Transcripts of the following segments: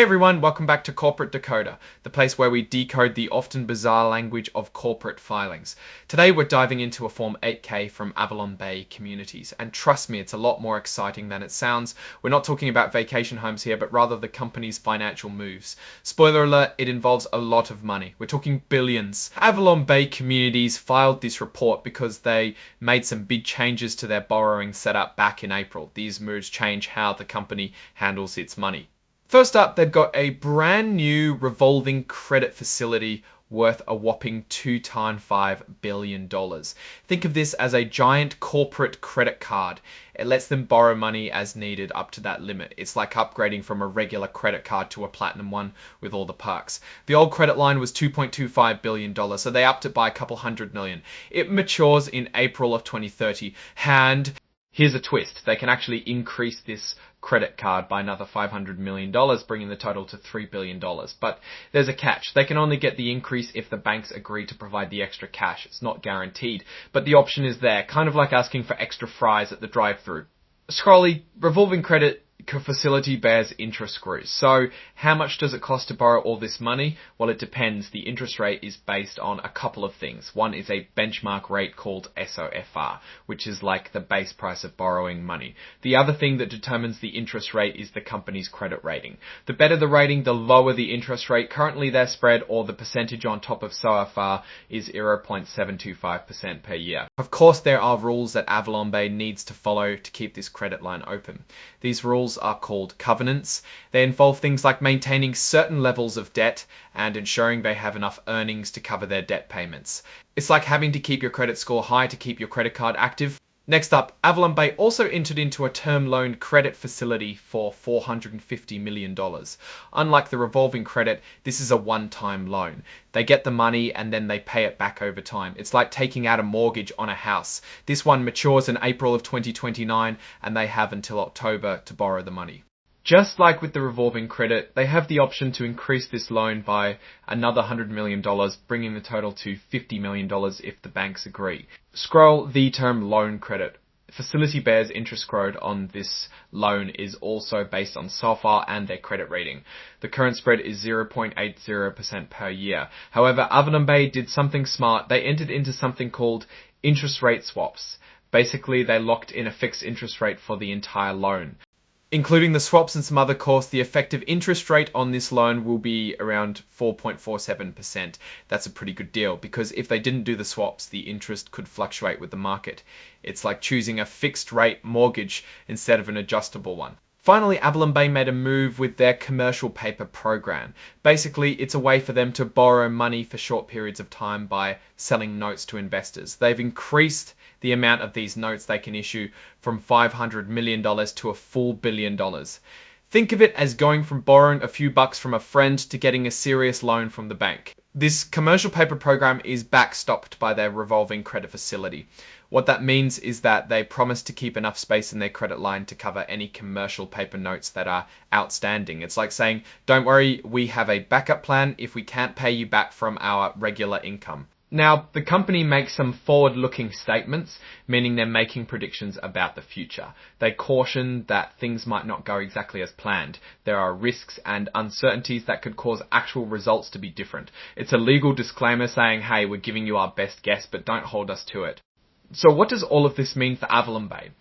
everyone, welcome back to Corporate Decoder, the place where we decode the often bizarre language of corporate filings. Today we're diving into a Form 8K from AvalonBay Communities, and trust me, it's a lot more exciting than it sounds. We're not talking about vacation homes here, but rather the company's financial moves. Spoiler alert, it involves a lot of money. We're talking billions. AvalonBay Communities filed this report because they made some big changes to their borrowing setup back in April. These moves change how the company handles its money. First up, they've got a brand new revolving credit facility worth a whopping $2.5 billion. Think of this as a giant corporate credit card. It lets them borrow money as needed up to that limit. It's like upgrading from a regular credit card to a platinum one with all the perks. The old credit line was $2.25 billion, so they upped it by a couple $100 million. It matures in April of 2030, and here's a twist. They can actually increase this credit card by another $500 million, bringing the total to $3 billion. But there's a catch. They can only get the increase if the banks agree to provide the extra cash. It's not guaranteed, but the option is there, kind of like asking for extra fries at the drive-thru. Scrolly, revolving credit facility bears interest screws. So how much does it cost to borrow all this money? Well, it depends. The interest rate is based on a couple of things. One is a benchmark rate called SOFR, which is like the base price of borrowing money. The other thing that determines the interest rate is the company's credit rating. The better the rating, the lower the interest rate. Currently their spread, or the percentage on top of SOFR, is 0.725% per year. Of course, there are rules that AvalonBay needs to follow to keep this credit line open. These rules are called covenants. They involve things like maintaining certain levels of debt and ensuring they have enough earnings to cover their debt payments. It's like having to keep your credit score high to keep your credit card active. Next up, AvalonBay also entered into a term loan credit facility for $450 million. Unlike the revolving credit, this is a one-time loan. They get the money and then they pay it back over time. It's like taking out a mortgage on a house. This one matures in April of 2029 and they have until October to borrow the money. Just like with the revolving credit, they have the option to increase this loan by another $100 million, bringing the total to $50 million if the banks agree. Scroll the term loan credit. Facility bears interest screwed on this loan is also based on SOFR and their credit rating. The current spread is 0.80% per year. However, AvalonBay did something smart. They entered into something called interest rate swaps. Basically, they locked in a fixed interest rate for the entire loan. Including the swaps and some other costs, the effective interest rate on this loan will be around 4.47%. That's a pretty good deal, because if they didn't do the swaps, the interest could fluctuate with the market. It's like choosing a fixed rate mortgage instead of an adjustable one. Finally, AvalonBay made a move with their commercial paper program. Basically, it's a way for them to borrow money for short periods of time by selling notes to investors. They've increased the amount of these notes they can issue from $500 million to a full $1 billion. Think of it as going from borrowing a few bucks from a friend to getting a serious loan from the bank. This commercial paper program is backstopped by their revolving credit facility. What that means is that they promise to keep enough space in their credit line to cover any commercial paper notes that are outstanding. It's like saying, don't worry, we have a backup plan if we can't pay you back from our regular income. Now, the company makes some forward-looking statements, meaning they're making predictions about the future. They caution that things might not go exactly as planned. There are risks and uncertainties that could cause actual results to be different. It's a legal disclaimer saying, hey, we're giving you our best guess, but don't hold us to it. So what does all of this mean for AvalonBay?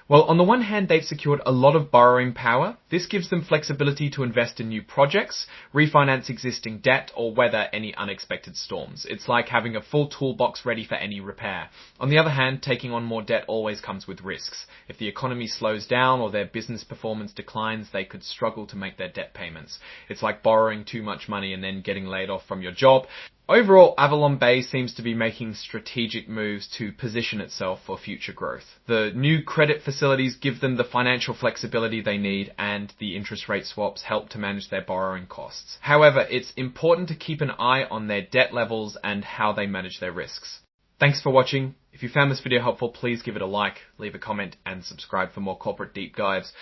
Well, on the one hand, they've secured a lot of borrowing power. This gives them flexibility to invest in new projects, refinance existing debt, or weather any unexpected storms. It's like having a full toolbox ready for any repair. On the other hand, taking on more debt always comes with risks. If the economy slows down or their business performance declines, they could struggle to make their debt payments. It's like borrowing too much money and then getting laid off from your job. Overall, AvalonBay seems to be making strategic moves to position itself for future growth. The new credit facilities give them the financial flexibility they need, and the interest rate swaps help to manage their borrowing costs. However, it's important to keep an eye on their debt levels and how they manage their risks. Thanks for watching. If you found this video helpful, please give it a like, leave a comment, and subscribe for more corporate deep dives.